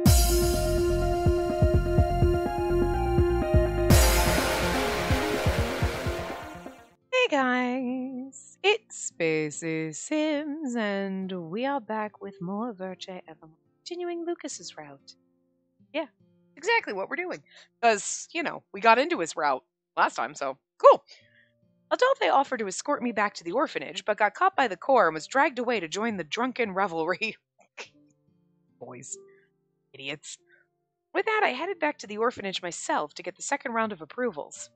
Hey guys, it's Spacey Sims, and we are back with more Virche Evermore, continuing Lucas's route. Yeah, exactly what we're doing. Because, we got into his route last time, so cool. Adolphe offered to escort me back to the orphanage, but got caught by the Corps and was dragged away to join the drunken revelry. Boys. Idiots. With that, I headed back to the orphanage myself to get the second round of approvals.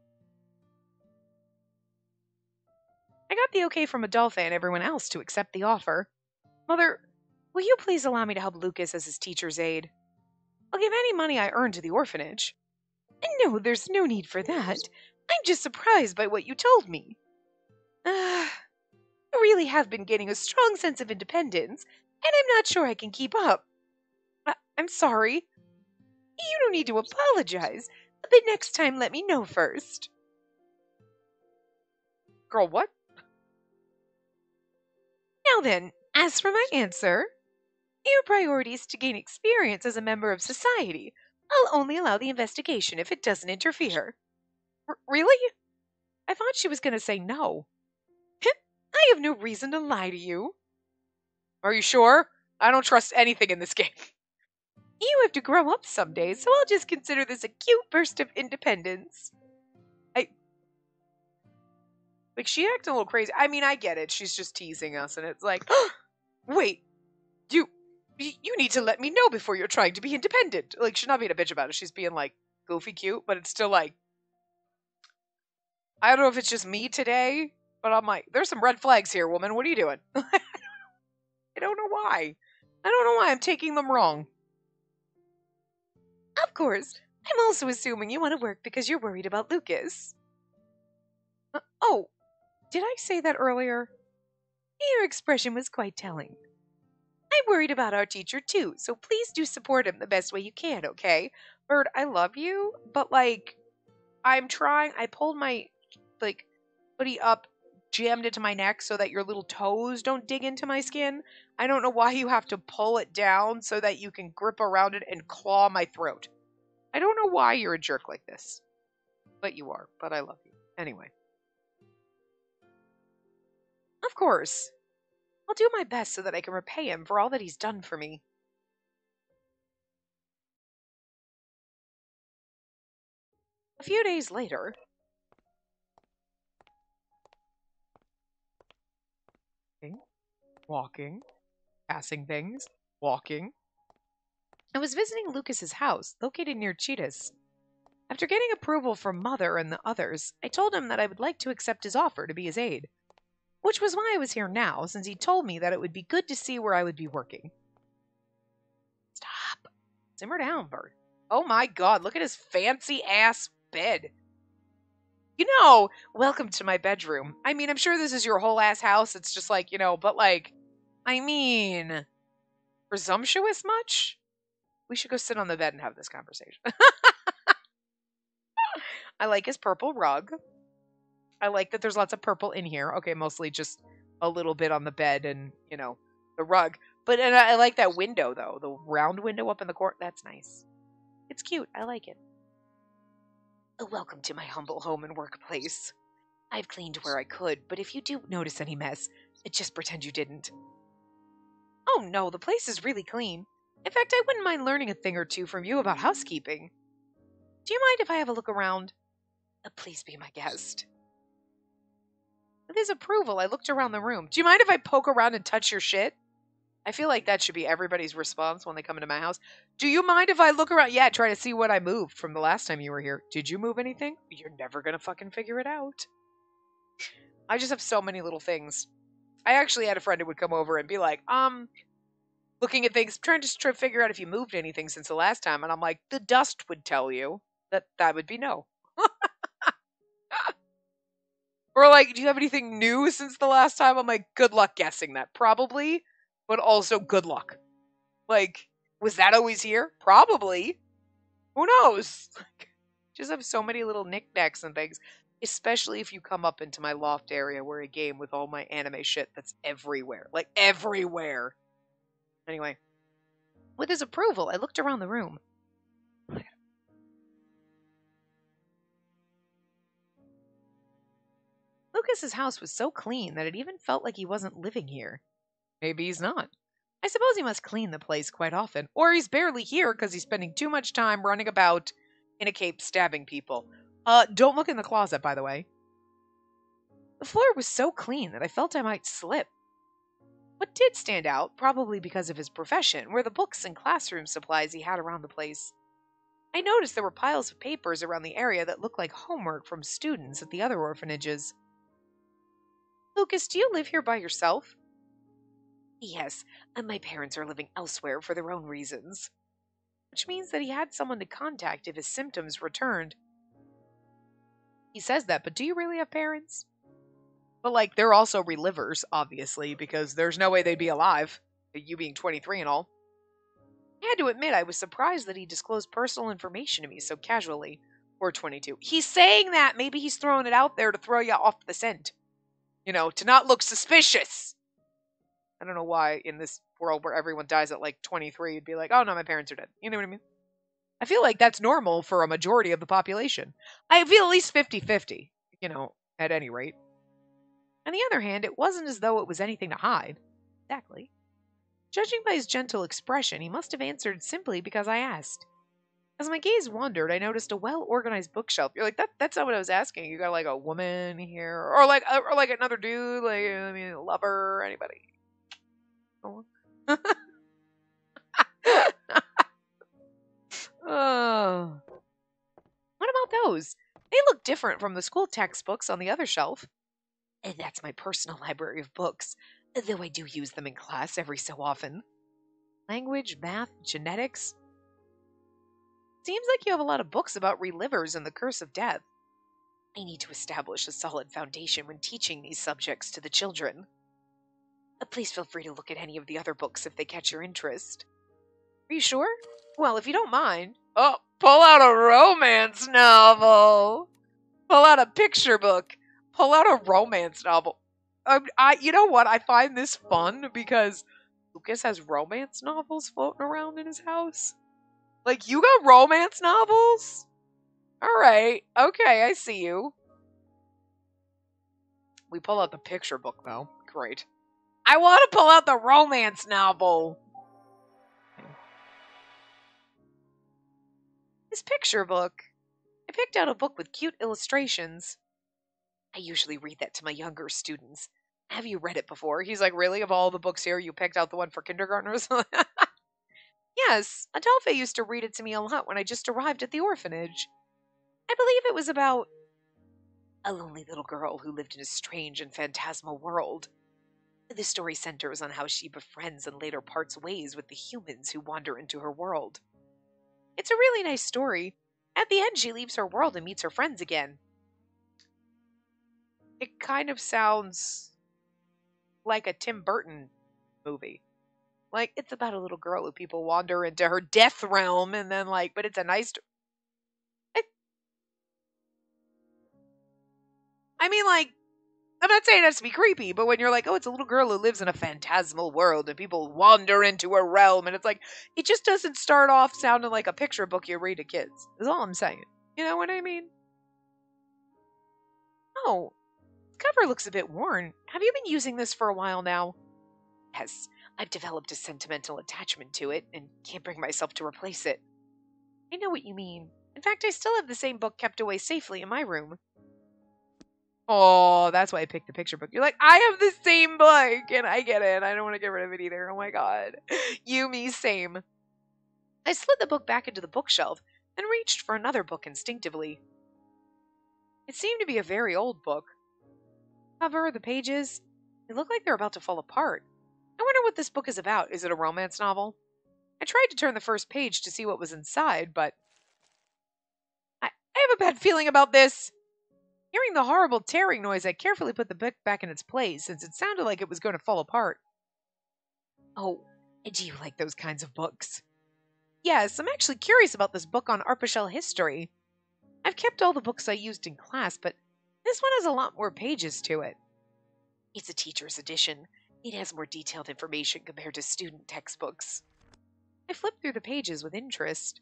I got the okay from Adolphe and everyone else to accept the offer. Mother, will you please allow me to help Lucas as his teacher's aide? I'll give any money I earn to the orphanage. No, there's no need for that. I'm just surprised by what you told me. I really have been gaining a strong sense of independence, and I'm not sure I can keep up. I'm sorry. You don't need to apologize, but next time let me know first. Girl, what? Now then, as for my answer, your priority is to gain experience as a member of society. I'll only allow the investigation if it doesn't interfere. Really? I thought she was going to say no. I have no reason to lie to you. Are you sure? I don't trust anything in this game. You have to grow up someday, so I'll just consider this a cute burst of independence. She acting a little crazy. I mean, I get it. She's just teasing us, and it's like, wait, you need to let me know before you're trying to be independent. Like, she's not being a bitch about it. She's being, like, goofy cute, but it's still, like, I don't know if it's just me today, but I'm like, there's some red flags here, woman. What are you doing? I don't know why. I don't know why I'm taking them wrong. Of course. I'm also assuming you want to work because you're worried about Lucas. Oh, did I say that earlier? Your expression was quite telling. I'm worried about our teacher too, so please do support him the best way you can, okay? Bird, I love you, but I'm trying. I pulled my hoodie up, jammed it to my neck so that your little toes don't dig into my skin. I don't know why you have to pull it down so that you can grip around it and claw my throat. I don't know why you're a jerk like this. But you are, but I love you. Anyway. Of course. I'll do my best so that I can repay him for all that he's done for me. A few days later, walking, passing things, walking. I was visiting Lucas's house, located near Cheetah's. After getting approval from Mother and the others, I told him that I would like to accept his offer to be his aide, which was why I was here now, since he told me that it would be good to see where I would be working. Stop. Simmer down, Bert. Oh my god, look at his fancy-ass bed. Welcome to my bedroom. I mean, I'm sure this is your whole ass house. It's just presumptuous much? We should go sit on the bed and have this conversation. I like his purple rug. I like that there's lots of purple in here. Okay, mostly just a little bit on the bed and, the rug. But I like that window, though. The round window up in the corner. That's nice. It's cute. I like it. Welcome to my humble home and workplace. I've cleaned where I could, but if you do notice any mess, just pretend you didn't. Oh no, the place is really clean. In fact, I wouldn't mind learning a thing or two from you about housekeeping. Do you mind if I have a look around? Please be my guest. With his approval, I looked around the room. Do you mind if I poke around and touch your shit? I feel like that should be everybody's response when they come into my house. Do you mind if I look around? Yeah, try to see what I moved from the last time you were here. Did you move anything? You're never going to fucking figure it out. I just have so many little things. I actually had a friend who would come over and be like, looking at things, trying to figure out if you moved anything since the last time. And I'm like, the dust would tell you that would be no. Or do you have anything new since the last time? I'm like, good luck guessing that. Probably, but also good luck. Was that always here? Probably. Who knows? Just have so many little knickknacks and things. Especially if you come up into my loft area where I game with all my anime shit that's everywhere. Everywhere. Anyway. With his approval, I looked around the room. Lucas's house was so clean that it even felt like he wasn't living here. Maybe he's not. I suppose he must clean the place quite often, or he's barely here because he's spending too much time running about in a cape stabbing people. Don't look in the closet, by the way. The floor was so clean that I felt I might slip. What did stand out, probably because of his profession, were the books and classroom supplies he had around the place. I noticed there were piles of papers around the area that looked like homework from students at the other orphanages. Lucas, do you live here by yourself? Yes, and my parents are living elsewhere for their own reasons. Which means that he had someone to contact if his symptoms returned. He says that, but do you really have parents? But, like, they're also relivers, obviously, because there's no way they'd be alive, you being 23 and all. I had to admit I was surprised that he disclosed personal information to me so casually. Or 22. He's saying that! Maybe he's throwing it out there to throw you off the scent. You know, to not look suspicious! I don't know why in this world where everyone dies at like 23, you'd be like, oh no, my parents are dead. You know what I mean? I feel like that's normal for a majority of the population. I feel at least 50-50, you know, at any rate. On the other hand, it wasn't as though it was anything to hide. Exactly. Judging by his gentle expression, he must have answered simply because I asked. As my gaze wandered, I noticed a well-organized bookshelf. You're like, that's not what I was asking. You got like a woman here, or like another dude, like a lover, anybody. Oh. Oh. What about those? They look different from the school textbooks on the other shelf. And that's my personal library of books, though I do use them in class every so often. Language, math, genetics. Seems like you have a lot of books about relivers and the curse of death. I need to establish a solid foundation when teaching these subjects to the children. Please feel free to look at any of the other books if they catch your interest. Are you sure? Well, if you don't mind. Oh, pull out a romance novel. Pull out a picture book. Pull out a romance novel. You know what? I find this fun because Lucas has romance novels floating around in his house. Like, you got romance novels? Alright. Okay, I see you. We pull out the picture book, though. Great. I want to pull out the romance novel. This picture book. I picked out a book with cute illustrations. I usually read that to my younger students. Have you read it before? He's like, really? Of all the books here, you picked out the one for kindergartners? Yes, Adolphe used to read it to me a lot when I just arrived at the orphanage. I believe it was about a lonely little girl who lived in a strange and phantasmal world. The story centers on how she befriends and later parts ways with the humans who wander into her world. It's a really nice story. At the end, she leaves her world and meets her friends again. It kind of sounds like a Tim Burton movie. Like, it's about a little girl who people wander into her death realm and then, like, but it's a nice... I mean, like, I'm not saying it has to be creepy, but when you're like, oh, it's a little girl who lives in a phantasmal world and people wander into her realm, and it's like, it just doesn't start off sounding like a picture book you read to kids. Is all I'm saying. You know what I mean? Oh, the cover looks a bit worn. Have you been using this for a while now? Yes, I've developed a sentimental attachment to it and can't bring myself to replace it. I know what you mean. In fact, I still have the same book kept away safely in my room. Oh, that's why I picked the picture book. You're like, I have the same book, and I get it. I don't want to get rid of it either. Oh my god. You, me, same. I slid the book back into the bookshelf and reached for another book instinctively. It seemed to be a very old book. Cover, the pages, they look like they're about to fall apart. I wonder what this book is about. Is it a romance novel? I tried to turn the first page to see what was inside, but I have a bad feeling about this. Hearing the horrible tearing noise, I carefully put the book back in its place, since it sounded like it was going to fall apart. Oh, do you like those kinds of books? Yes, I'm actually curious about this book on Arpachel history. I've kept all the books I used in class, but this one has a lot more pages to it. It's a teacher's edition. It has more detailed information compared to student textbooks. I flipped through the pages with interest.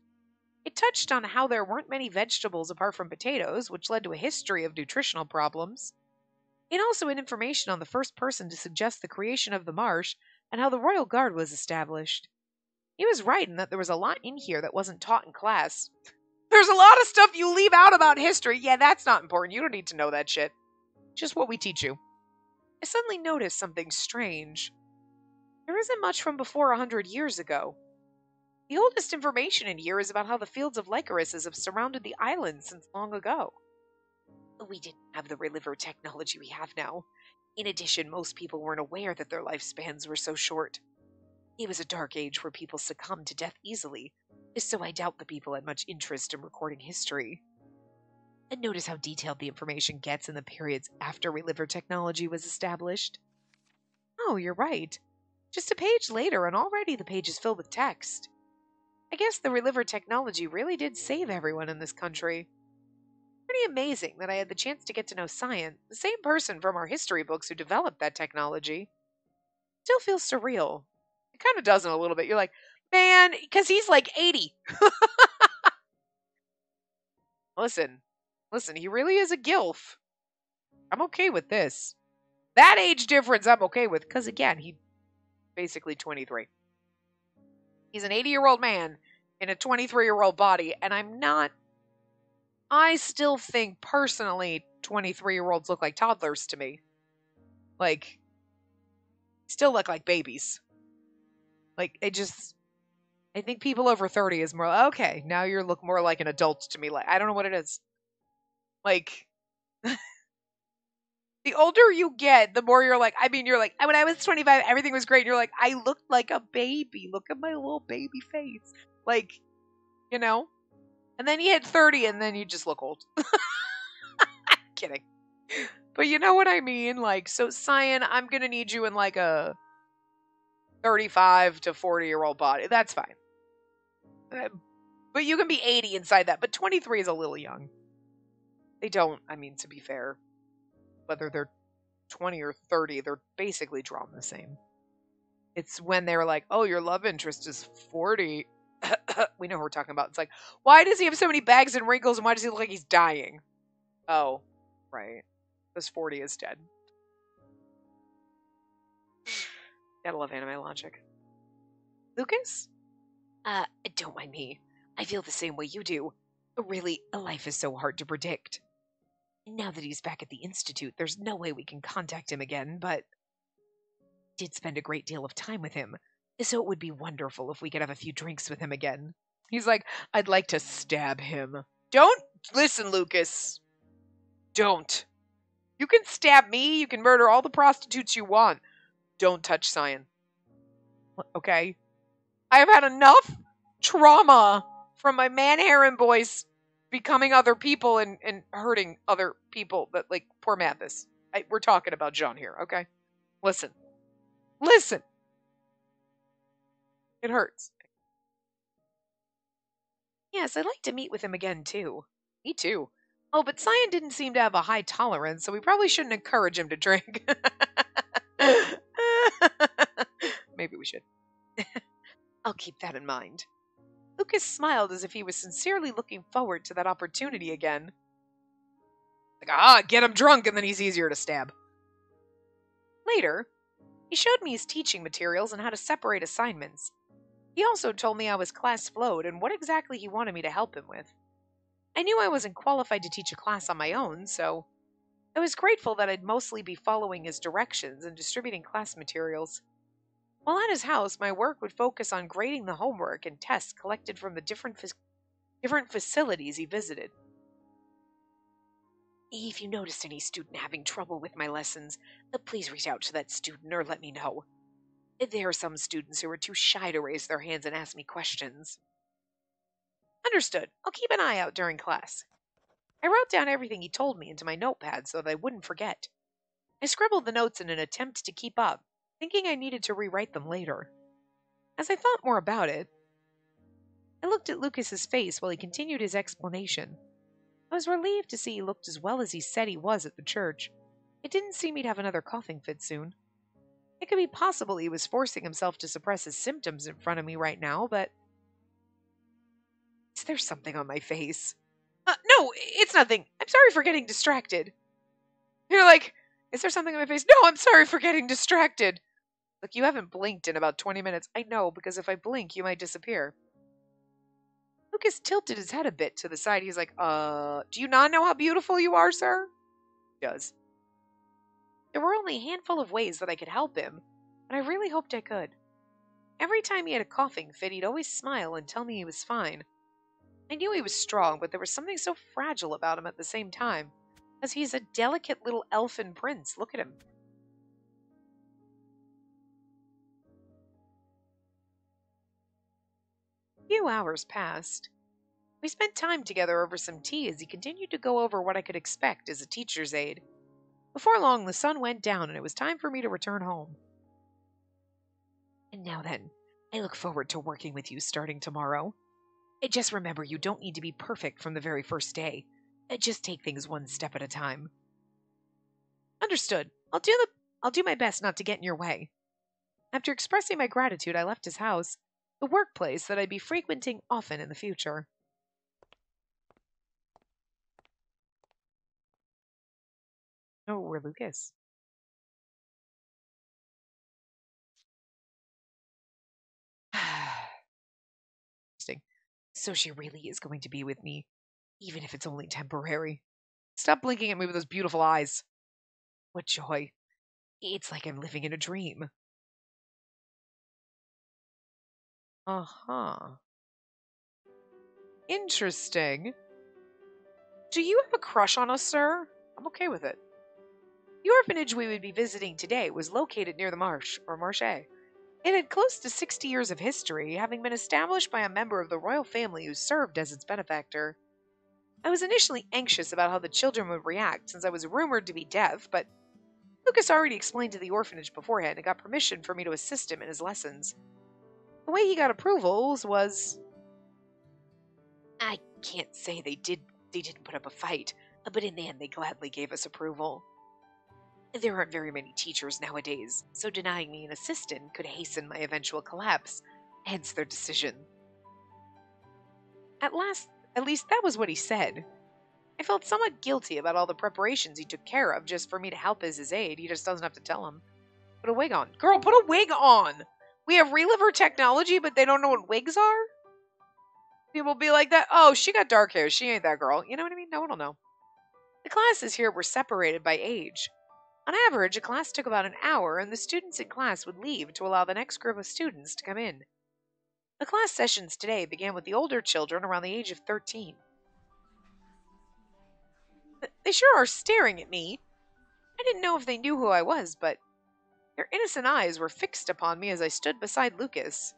It touched on how there weren't many vegetables apart from potatoes, which led to a history of nutritional problems. It also had information on the first person to suggest the creation of the marsh and how the Royal Guard was established. He was right in that there was a lot in here that wasn't taught in class. There's a lot of stuff you leave out about history. Yeah, that's not important. You don't need to know that shit. Just what we teach you. I suddenly noticed something strange. There isn't much from before 100 years ago. The oldest information in here is about how the fields of lycorices have surrounded the island since long ago. We didn't have the liver technology we have now. In addition, most people weren't aware that their lifespans were so short. It was a dark age where people succumbed to death easily, so I doubt the people had much interest in recording history. And notice how detailed the information gets in the periods after liver technology was established. Oh, you're right. Just a page later, and already the page is filled with text. I guess the liver technology really did save everyone in this country. Pretty amazing that I had the chance to get to know Cyan, the same person from our history books who developed that technology. Still feels surreal. It kind of does in a little bit. You're like, man, because he's like 80. Listen, he really is a gilf. I'm okay with this. That age difference I'm okay with, because again, he's basically 23. He's an 80-year-old man in a 23-year-old body, and I still think, personally, 23-year-olds look like toddlers to me. Like, still look like babies. Like, I think people over 30 is more, okay, now you look more like an adult to me. Like, I don't know what it is. Like, the older you get, the more you're like, when I was 25, everything was great. And you're like, I looked like a baby. Look at my little baby face. Like, you know? And then you hit 30 and then you just look old. I'm kidding. But you know what I mean? Like, so Cyan, I'm going to need you in like a 35 to 40-year-old body. That's fine. But you can be 80 inside that. But 23 is a little young. They don't, to be fair, whether they're 20 or 30, they're basically drawn the same. It's when they're like, oh, your love interest is 40. We know who we're talking about. It's like, why does he have so many bags and wrinkles, and why does he look like he's dying? Oh, right. This 40 is dead. Gotta love anime logic. Lucas? Don't mind me. I feel the same way you do. Really, life is so hard to predict. Now that he's back at the Institute, there's no way we can contact him again, but I did spend a great deal of time with him, so it would be wonderful if we could have a few drinks with him again. He's like, I'd like to stab him. Don't listen, Lucas. Don't. You can stab me, you can murder all the prostitutes you want. Don't touch Cyan. Okay? I have had enough trauma from my man-heron boys becoming other people and hurting other people. That, like, poor Mathis. We're talking about John here, okay? Listen. It hurts. Yes, I'd like to meet with him again, too. Me too. Oh, but Cyan didn't seem to have a high tolerance, so we probably shouldn't encourage him to drink. Maybe we should. I'll keep that in mind. Lucas smiled as if he was sincerely looking forward to that opportunity again. Like, get him drunk and then he's easier to stab. Later, he showed me his teaching materials and how to separate assignments. He also told me I was class flowed and what exactly he wanted me to help him with. I knew I wasn't qualified to teach a class on my own, so I was grateful that I'd mostly be following his directions and distributing class materials. While at his house, my work would focus on grading the homework and tests collected from the different facilities he visited. If you notice any student having trouble with my lessons, please reach out to that student or let me know. There are some students who are too shy to raise their hands and ask me questions. Understood. I'll keep an eye out during class. I wrote down everything he told me into my notepad so that I wouldn't forget. I scribbled the notes in an attempt to keep up, thinking I needed to rewrite them later. As I thought more about it, I looked at Lucas's face while he continued his explanation. I was relieved to see he looked as well as he said he was at the church. It didn't seem he'd have another coughing fit soon. I It could be possible he was forcing himself to suppress his symptoms in front of me right now, but is there something on my face? No, it's nothing. I'm sorry for getting distracted. You're like, is there something on my face? No, I'm sorry for getting distracted. Look, you haven't blinked in about 20 minutes. I know, because if I blink, you might disappear. Lucas tilted his head a bit to the side. He's like, do you not know how beautiful you are, sir? He does. There were only a handful of ways that I could help him, but I really hoped I could. Every time he had a coughing fit, he'd always smile and tell me he was fine. I knew he was strong, but there was something so fragile about him at the same time, as he's a delicate little elfin prince. Look at him. A few hours passed. We spent time together over some tea as he continued to go over what I could expect as a teacher's aide. Before long, the sun went down and it was time for me to return home. And now then, I look forward to working with you starting tomorrow. Just remember, you don't need to be perfect from the very first day. Just take things one step at a time. Understood. I'll do my best not to get in your way. After expressing my gratitude, I left his house, the workplace that I'd be frequenting often in the future. Oh, we're Lucas. Interesting. So she really is going to be with me, even if it's only temporary. Stop blinking at me with those beautiful eyes. What joy. It's like I'm living in a dream. Uh-huh. Interesting. Do you have a crush on us, sir? I'm okay with it. The orphanage we would be visiting today was located near the marsh, or marche. It had close to 60 years of history, having been established by a member of the royal family who served as its benefactor. I was initially anxious about how the children would react, since I was rumored to be deaf, but Lucas already explained to the orphanage beforehand and got permission for me to assist him in his lessons. The way he got approvals was... I can't say they didn't put up a fight, but in the end they gladly gave us approval. There aren't very many teachers nowadays, so denying me an assistant could hasten my eventual collapse, hence their decision. At least that was what he said. I felt somewhat guilty about all the preparations he took care of just for me to help as his aide. He just doesn't have to tell him. Put a wig on. Girl, put a wig on! We have reliver technology, but they don't know what wigs are? People be like that, oh, she got dark hair, she ain't that girl. You know what I mean? No one will know. The classes here were separated by age. On average, a class took about an hour, and the students in class would leave to allow the next group of students to come in. The class sessions today began with the older children around the age of 13. They sure are staring at me. I didn't know if they knew who I was, but their innocent eyes were fixed upon me as I stood beside Lucas.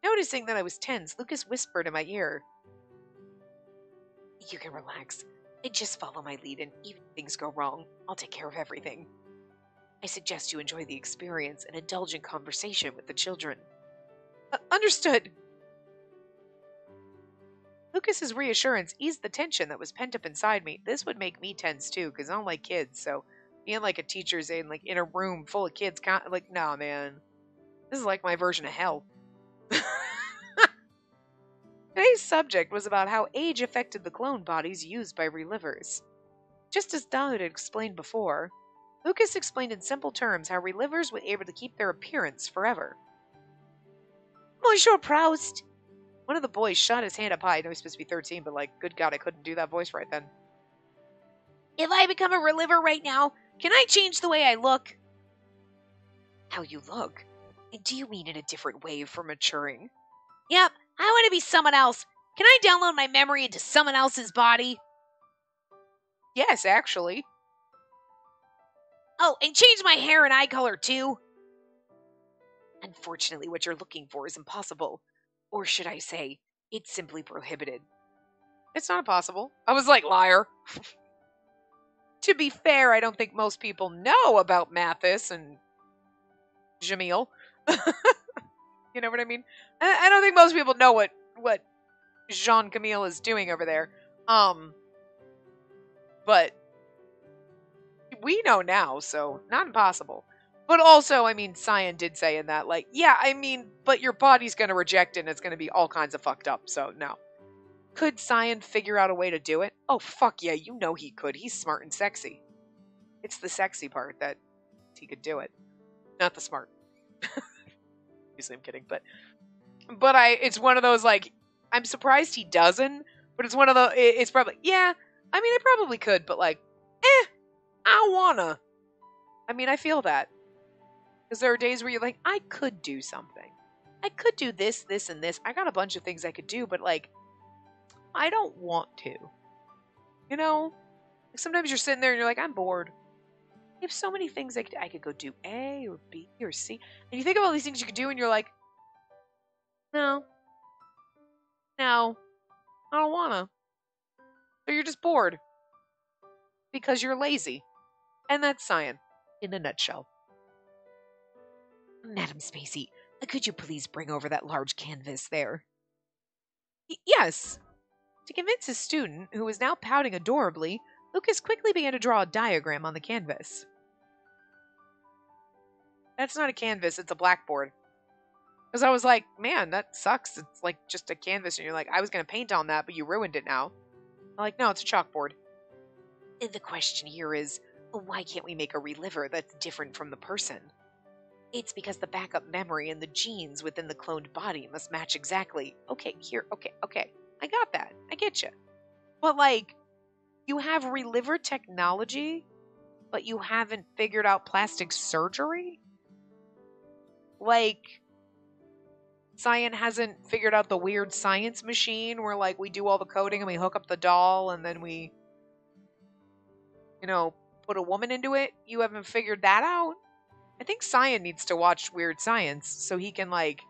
Noticing that I was tense, Lucas whispered in my ear, "You can relax. Just follow my lead, and even if things go wrong, I'll take care of everything. I suggest you enjoy the experience and indulge in conversation with the children." Understood. Lucas's reassurance eased the tension that was pent up inside me. This would make me tense too, because I don't like kids, so being like a teacher's aide, like in a room full of kids, like, nah, man. This is like my version of hell. Today's subject was about how age affected the clone bodies used by relivers. Just as Dahl had explained before, Lucas explained in simple terms how relivers were able to keep their appearance forever. Monsieur Proust! One of the boys shot his hand up high. I know he's supposed to be 13, but like, good God, I couldn't do that voice right then. If I become a reliver right now, can I change the way I look? How you look? Do you mean in a different way for maturing? Yep, I want to be someone else. Can I download my memory into someone else's body? Yes, actually. Oh, and change my hair and eye color too? Unfortunately, what you're looking for is impossible. Or should I say, it's simply prohibited. It's not impossible. I was like, liar. To be fair, I don't think most people know about Mathis and Jamil. You know what I mean? I don't think most people know what Jean Camille is doing over there. But we know now, so not impossible. But also, I mean, Cyan did say in that, like, yeah, I mean, but your body's going to reject it and it's going to be all kinds of fucked up, so no. Could Cyan figure out a way to do it? Oh, fuck yeah, you know he could. He's smart and sexy. It's the sexy part that he could do it. Not the smart. Obviously, I'm kidding, but it's one of those, like, I'm surprised he doesn't, but it's one of the, it's probably, yeah, I mean, I probably could, but like, I wanna. I mean, I feel that. Because there are days where you're like, I could do something. I could do this, this, and this. I got a bunch of things I could do, but like, I don't want to. You know? Sometimes you're sitting there and you're like, I'm bored. You have so many things I could go do A or B or C. And you think of all these things you could do and you're like, no, I don't wanna. So you're just bored. Because you're lazy. And that's Cyan in a nutshell. Madam Spacey, could you please bring over that large canvas there? Yes. To convince his student, who was now pouting adorably, Lucas quickly began to draw a diagram on the canvas. That's not a canvas, it's a blackboard. Because I was like, man, that sucks. It's like just a canvas. And you're like, I was going to paint on that, but you ruined it now. I'm like, no, it's a chalkboard. And the question here is, why can't we make a reliver that's different from the person? It's because the backup memory and the genes within the cloned body must match exactly. Okay, here, okay. I got that. I get you. But like, you have reliver technology, but you haven't figured out plastic surgery? Like, Cyan hasn't figured out the weird science machine where like we do all the coding and we hook up the doll and then we, put a woman into it? You haven't figured that out? I think Cyan needs to watch Weird Science so he can like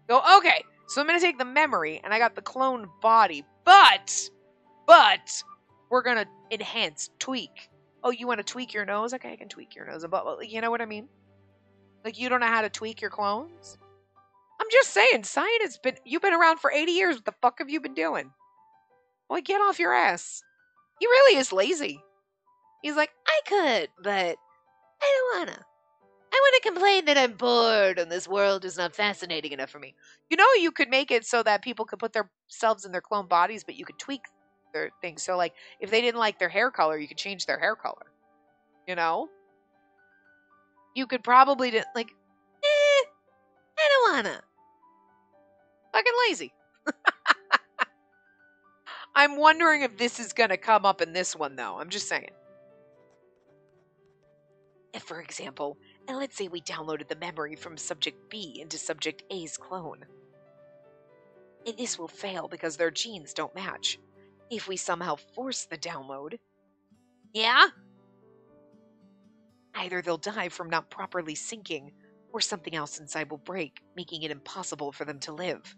go, okay, so I'm going to take the memory and I got the cloned body, but we're going to enhance, tweak. Oh, you want to tweak your nose? Okay, I can tweak your nose. But you know what I mean? Like, you don't know how to tweak your clones? I'm just saying, Cyan you've been around for 80 years. What the fuck have you been doing? Well, get off your ass. He really is lazy. He's like, I could, but I don't wanna. I want to complain that I'm bored and this world is not fascinating enough for me. You could make it so that people could put themselves in their clone bodies, but you could tweak their things. So, like, if they didn't like their hair color, you could change their hair color. You could probably, I don't wanna. Fucking lazy. I'm wondering if this is going to come up in this one, though. I'm just saying. If, for example, and let's say we downloaded the memory from Subject B into Subject A's clone. And this will fail because their genes don't match. If we somehow force the download, yeah? Either they'll die from not properly syncing, or something else inside will break, making it impossible for them to live.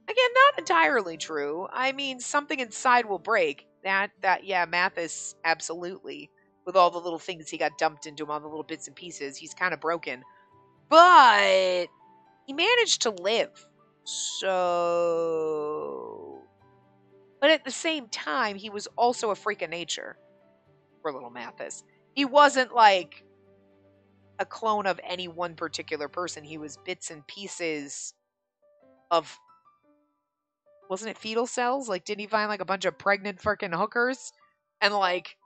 Again, not entirely true. I mean, something inside will break. Yeah, Mathis, absolutely. With all the little things he got dumped into him, all the little bits and pieces, he's kind of broken. But he managed to live. So... But at the same time, he was also a freak of nature. For little Mathis. He wasn't like a clone of any one particular person. He was bits and pieces of... Wasn't it fetal cells? Like, didn't he find like a bunch of pregnant freaking hookers? And like,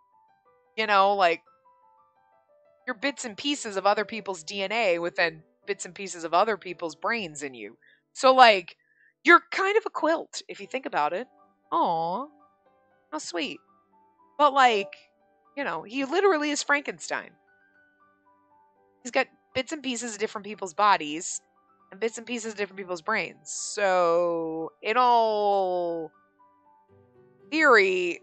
like, you're bits and pieces of other people's DNA with then bits and pieces of other people's brains in you. So like, you're kind of a quilt, if you think about it. Aw, how sweet. But like, he literally is Frankenstein. He's got bits and pieces of different people's bodies and bits and pieces of different people's brains. So, in all theory,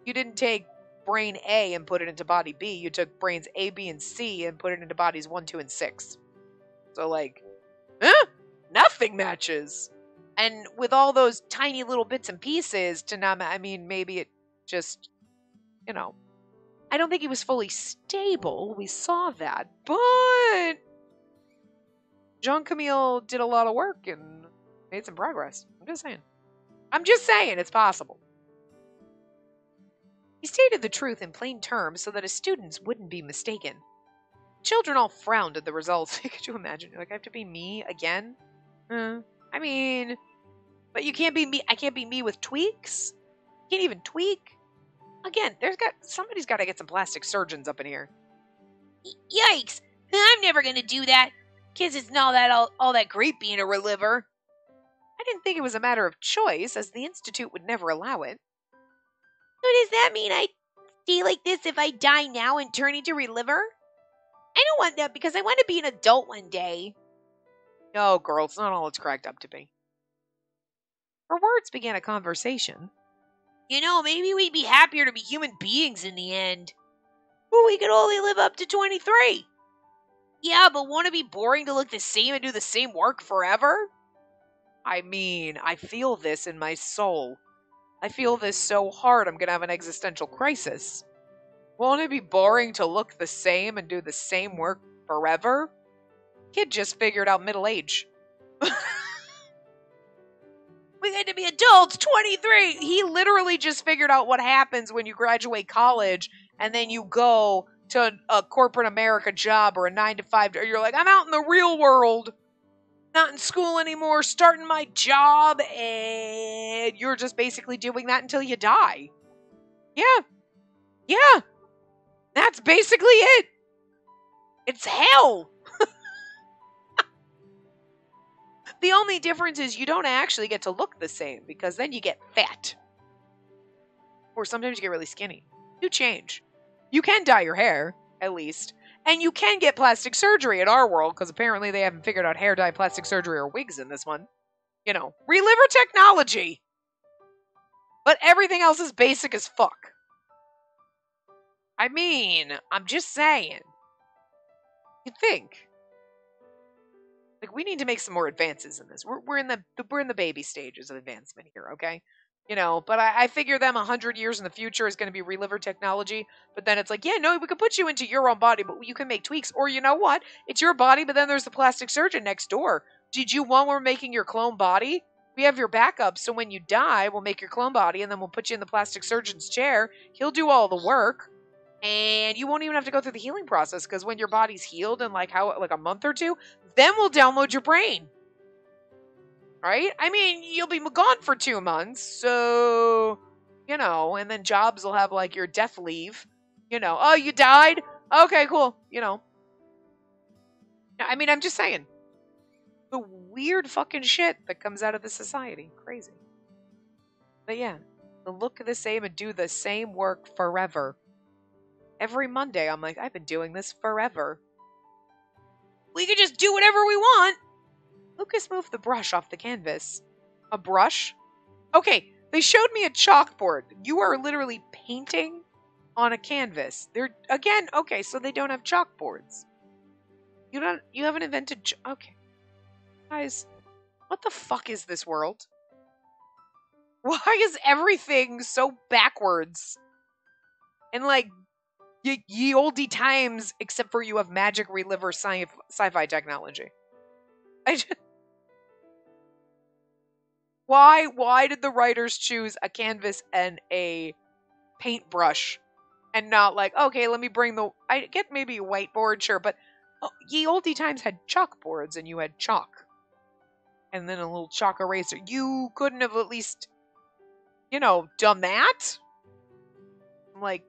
you didn't take brain A and put it into body B. You took brains A, B, and C and put it into bodies 1, 2, and 6. So, like, nothing matches. And with all those tiny little bits and pieces maybe it just, I don't think he was fully stable. We saw that. But Jean Camille did a lot of work and made some progress. I'm just saying it's possible. He stated the truth in plain terms so that his students wouldn't be mistaken. Children all frowned at the results. Could you imagine? Like, I have to be me again? I mean, but you can't be me. I can't be me with tweaks. Can't even tweak. Again, somebody's got to get some plastic surgeons up in here. Yikes! I'm never gonna do that. Kids, it's not all that great being a reliver. I didn't think it was a matter of choice, as the Institute would never allow it. So does that mean I stay like this if I die now and turn into reliver? I don't want that because I want to be an adult one day. No, girl, it's not all it's cracked up to be. Her words began a conversation. You know, maybe we'd be happier to be human beings in the end. But we could only live up to 23. Yeah, but won't it be boring to look the same and do the same work forever? I mean, I feel this in my soul. I feel this so hard I'm going to have an existential crisis. Won't it be boring to look the same and do the same work forever? Kid just figured out middle age. We get to be adults, 23! He literally just figured out what happens when you graduate college and then you go to a corporate America job or a 9-to-5. You're like, I'm out in the real world. Not in school anymore, starting my job, and you're just basically doing that until you die. Yeah. That's basically it. It's hell. The only difference is you don't actually get to look the same, because then you get fat. Or sometimes you get really skinny. You change. You can dye your hair, at least. And you can get plastic surgery in our world, because apparently they haven't figured out hair dye, plastic surgery, or wigs in this one. You know, reliver technology. But everything else is basic as fuck. I mean, I'm just saying. You'd think. Like, we need to make some more advances in this. We're in the baby stages of advancement here, okay? You know, but I figure them 100 years in the future is going to be reliver technology. But then it's like, yeah, no, we could put you into your own body, but you can make tweaks. Or you know what? It's your body, but then there's the plastic surgeon next door. Did you want we're making your clone body? We have your backup, so when you die, we'll make your clone body, and then we'll put you in the plastic surgeon's chair. He'll do all the work. And you won't even have to go through the healing process, because when your body's healed in like a month or two, then we'll download your brain. Right? I mean, you'll be gone for 2 months, so, you know, and then jobs will have like your death leave. You know, oh, you died? Okay, cool. You know. I mean, I'm just saying. The weird fucking shit that comes out of the society. Crazy. But yeah, to look the same and do the same work forever. Every Monday, I'm like, I've been doing this forever. We could just do whatever we want. Lucas moved the brush off the canvas. A brush? Okay, they showed me a chalkboard. You are literally painting on a canvas. They're, again, okay, so they don't have chalkboards. You haven't invented, okay. Guys, what the fuck is this world? Why is everything so backwards? And like, ye olde times, except for you have magic reliver sci-fi technology. Why did the writers choose a canvas and a paintbrush and not like, okay, let me bring I get maybe a whiteboard, sure, but ye olde times had chalkboards and you had chalk. And then a little chalk eraser. You couldn't have at least, you know, done that? Like,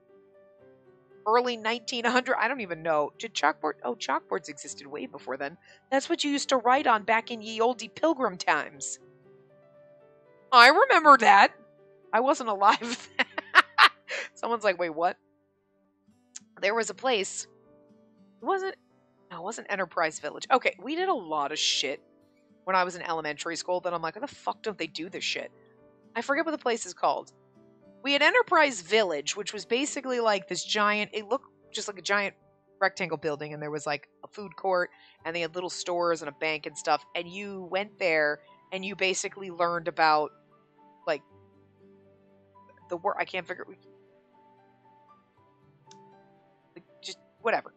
early 1900, I don't even know. Did chalkboards existed way before then. That's what you used to write on back in ye olde pilgrim times. I remember that. I wasn't alive then. Someone's like, wait, what? There was a place. It wasn't Enterprise Village. Okay, we did a lot of shit when I was in elementary school that I'm like, how the fuck don't they do this shit? I forget what the place is called. We had Enterprise Village, which was basically like this giant, it looked just like a giant rectangle building, and there was like a food court, and they had little stores and a bank and stuff, and you went there, and you basically learned about, like, the work, just whatever.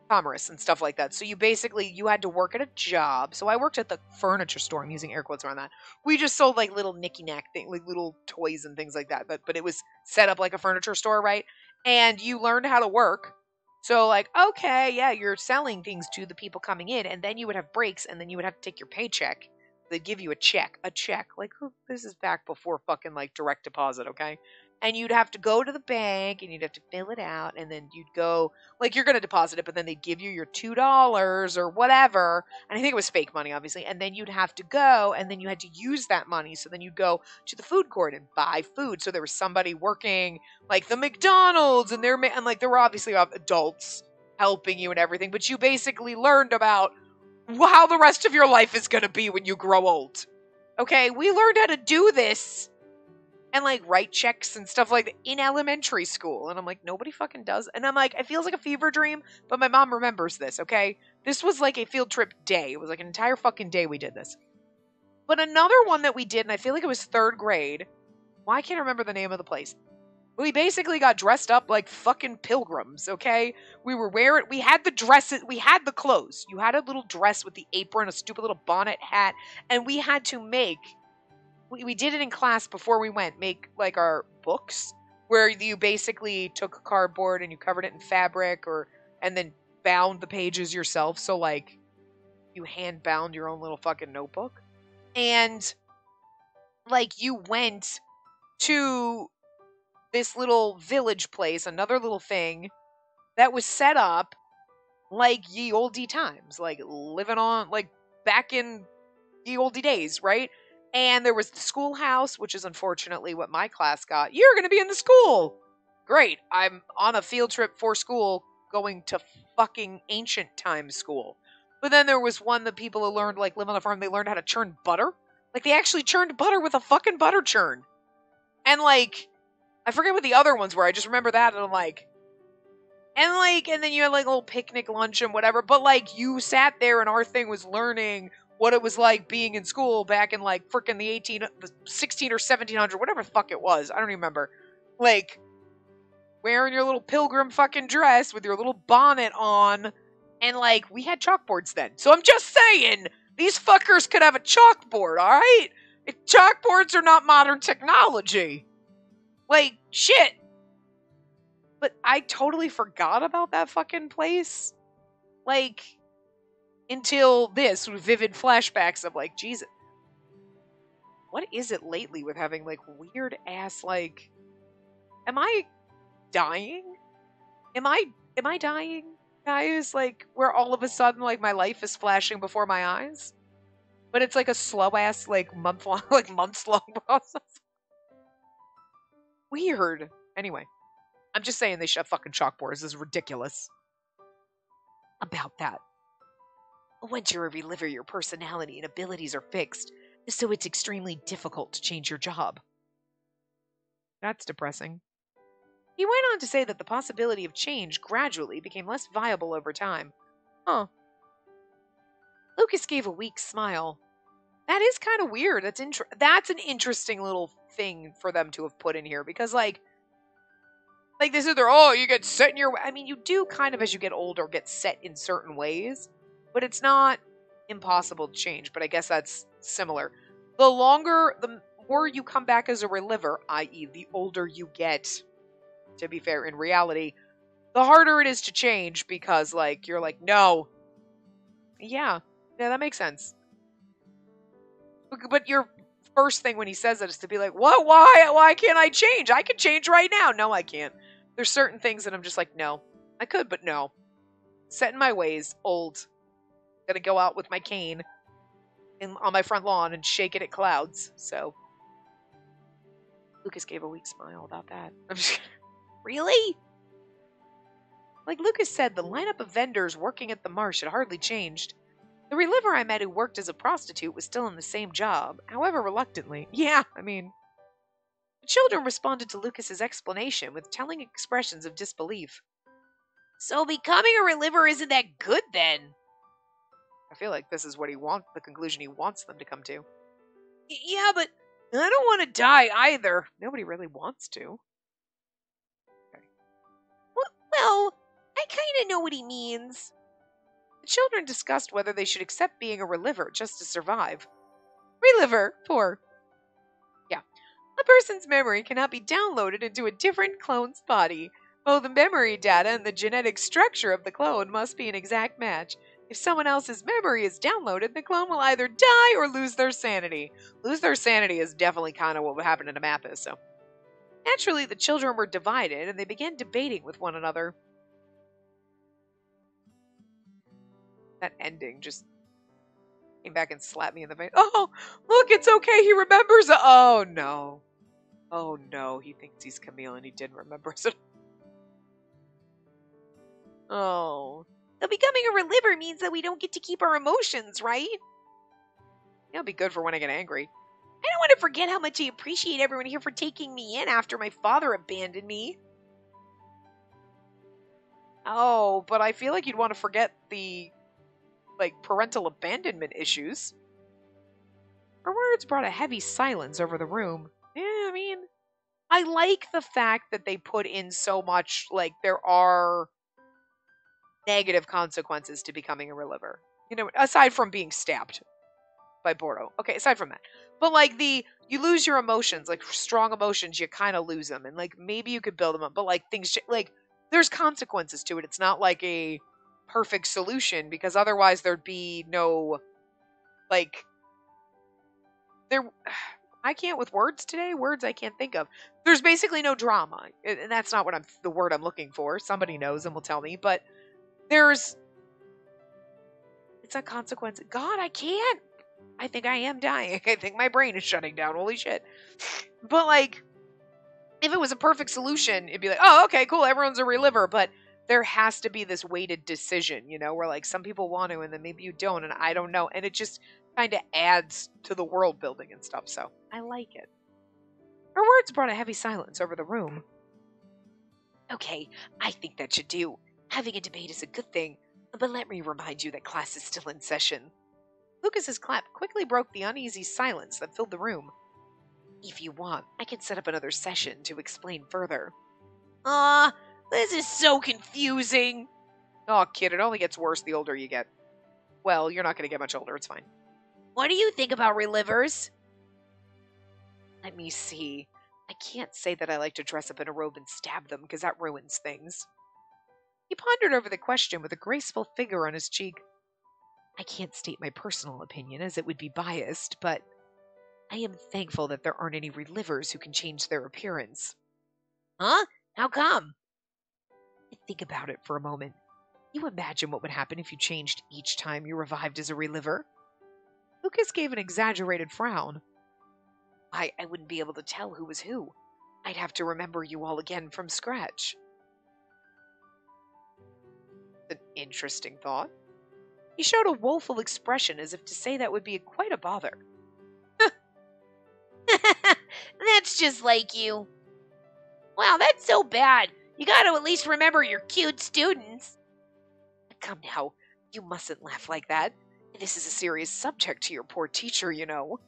commerce and stuff like that. So you had to work at a job. So I worked at the furniture store. I'm using air quotes around that. We just sold like little knicky-knack things, like little toys and things like that. But it was set up like a furniture store, right? And you learned how to work. So like, okay, yeah, you're selling things to the people coming in, and then you would have breaks, and then you would have to take your paycheck. They'd give you a check. Like, this is back before fucking like direct deposit, okay? And you'd have to go to the bank and you'd have to fill it out, and then you'd go, like, you're going to deposit it, but then they'd give you your $2 or whatever. And I think it was fake money, obviously. And then you'd have to go, and then you had to use that money. So then you'd go to the food court and buy food. So there was somebody working like the McDonald's, and like there were obviously adults helping you and everything, but you basically learned about how the rest of your life is going to be when you grow old. Okay, we learned how to do this and like write checks and stuff like that in elementary school. And I'm like, nobody fucking does. And I'm like, it feels like a fever dream, but my mom remembers this, okay? This was like a field trip day. It was like an entire fucking day we did this. But another one that we did, and I feel like it was 3rd grade. Why can't I remember the name of the place? We basically got dressed up like fucking pilgrims, okay? We had the dresses, we had the clothes. You had a little dress with the apron, a stupid little bonnet hat, and we had to make, we did it in class before we went, make like our books, where you basically took cardboard and you covered it in fabric and then bound the pages yourself. So like you hand bound your own little fucking notebook. And like you went to this little village place, another little thing that was set up like ye olde times, like living on, like back in ye olde days, right? And there was the schoolhouse, which is unfortunately what my class got. You're going to be in the school. Great. I'm on a field trip for school going to fucking ancient times school. But then there was one that people who learned, like live on the farm, they learned how to churn butter. Like they actually churned butter with a fucking butter churn. And like, I forget what the other ones were. I just remember that, and I'm like, and then you had like a little picnic lunch and whatever. But like, you sat there, and our thing was learning what it was like being in school back in like frickin' the 16 or 1700, whatever the fuck it was. I don't even remember. Like, wearing your little pilgrim fucking dress with your little bonnet on, and like, we had chalkboards then. So I'm just saying, these fuckers could have a chalkboard, alright? Chalkboards are not modern technology. Like, shit. But I totally forgot about that fucking place. Like, until this, with vivid flashbacks of like, Jesus. What is it lately with having like weird ass, like, am I dying? Am I dying, guys? Like, where all of a sudden, like, my life is flashing before my eyes? But it's like a slow ass, like, months long process. Weird. Anyway, I'm just saying they should have fucking chalkboards. This is ridiculous. About that. Once you're a reliver, your personality and abilities are fixed, so it's extremely difficult to change your job. That's depressing. He went on to say that the possibility of change gradually became less viable over time. Huh. Lucas gave a weak smile. That is kind of weird. That's an interesting little thing for them to have put in here, because like they said, you get set in your way. I mean, you do kind of, as you get older, get set in certain ways, but it's not impossible to change. But I guess that's similar. The more you come back as a reliver, i.e. the older you get, to be fair, in reality, the harder it is to change, because like you're like, no. Yeah, that makes sense. But your first thing when he says it is to be like, what? Why can't I change? I can change right now. No, I can't. There's certain things that I'm just like, no. I could, but no. Set in my ways, old. Gonna go out with my cane on my front lawn and shake it at clouds. So Lucas gave a weak smile about that. I'm just really? Like Lucas said, the lineup of vendors working at the marsh had hardly changed. The reliver I met who worked as a prostitute was still in the same job, however reluctantly. Yeah, I mean. The children responded to Lucas's explanation with telling expressions of disbelief. So becoming a reliver isn't that good then? I feel like this is what the conclusion he wants them to come to. Yeah, but I don't want to die either. Nobody really wants to. Okay. Well, I kind of know what he means. The children discussed whether they should accept being a reliver just to survive. Reliver, poor. Yeah. A person's memory cannot be downloaded into a different clone's body. Both the memory data and the genetic structure of the clone must be an exact match. If someone else's memory is downloaded, the clone will either die or lose their sanity. Lose their sanity is definitely kind of what would happen to Mathis, so. Naturally, the children were divided, and they began debating with one another. That ending just came back and slapped me in the face. Oh, look, it's okay, he remembers. Oh, no. Oh, no, he thinks he's Camille, and he didn't remember it. Oh. So becoming a reliver means that we don't get to keep our emotions, right? It'll be good for when I get angry. I don't want to forget how much I appreciate everyone here for taking me in after my father abandoned me. Oh, but I feel like you'd want to forget the, parental abandonment issues. Her words brought a heavy silence over the room. Yeah, I mean, I like the fact that they put in so much, there are negative consequences to becoming a reliver. You know, aside from being stabbed by Bordo. Okay, aside from that. But, you lose your emotions, strong emotions, you kind of lose them. And, maybe you could build them up, but, things, there's consequences to it. It's not like a perfect solution, because otherwise there'd be no, I can't with words today. Words I can't think of. There's basically no drama. And that's not the word I'm looking for. Somebody knows and will tell me. But it's a consequence. God, I can't. I think I am dying. I think my brain is shutting down. Holy shit. But, if it was a perfect solution, it'd be like, oh, okay, cool. Everyone's a reliver. But there has to be this weighted decision, where, some people want to and then maybe you don't. And I don't know. And it just kind of adds to the world building and stuff. So I like it. Her words brought a heavy silence over the room. Okay, I think that should do. Having a debate is a good thing. But let me remind you that class is still in session. Lucas's clap quickly broke the uneasy silence that filled the room. If you want, I can set up another session to explain further. This is so confusing. Oh, kid, it only gets worse the older you get. Well, you're not going to get much older, it's fine. What do you think about relivers? Let me see. I can't say that I like to dress up in a robe and stab them, because that ruins things. He pondered over the question with a graceful figure on his cheek. I can't state my personal opinion, as it would be biased, but I am thankful that there aren't any relivers who can change their appearance. Huh? How come? Think about it for a moment. You imagine what would happen if you changed each time you revived as a reliver? Lucas gave an exaggerated frown. I wouldn't be able to tell who was who. I'd have to remember you all again from scratch. An interesting thought. He showed a woeful expression as if to say that would be quite a bother. That's just like you. Wow, that's so bad. You gotta at least remember your cute students. Come now, you mustn't laugh like that. This is a serious subject to your poor teacher, you know.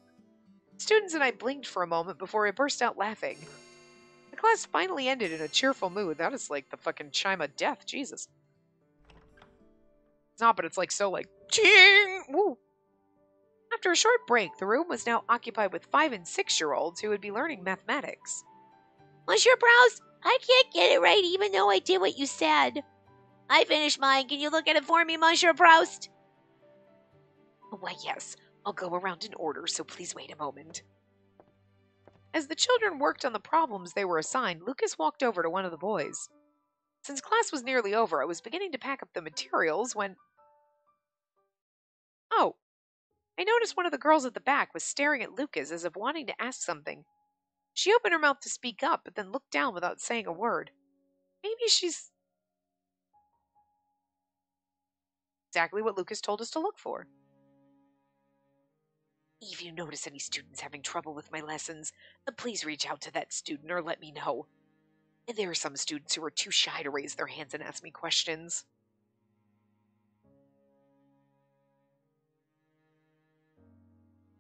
Students and I blinked for a moment before I burst out laughing. The class finally ended in a cheerful mood. That is like the fucking chime of death, Jesus. It's not, but it's ching! Woo! After a short break, the room was now occupied with 5- and 6-year-olds who would be learning mathematics. Monsieur Browse, I can't get it right even though I did what you said. I finished mine. Can you look at it for me, Monsieur Proust? Why, yes. I'll go around in order, so please wait a moment. As the children worked on the problems they were assigned, Lucas walked over to one of the boys. Since class was nearly over, I was beginning to pack up the materials when... Oh, I noticed one of the girls at the back was staring at Lucas as if wanting to ask something. She opened her mouth to speak up, but then looked down without saying a word. Maybe she's... Exactly what Lucas told us to look for. If you notice any students having trouble with my lessons, please reach out to that student or let me know. There are some students who are too shy to raise their hands and ask me questions.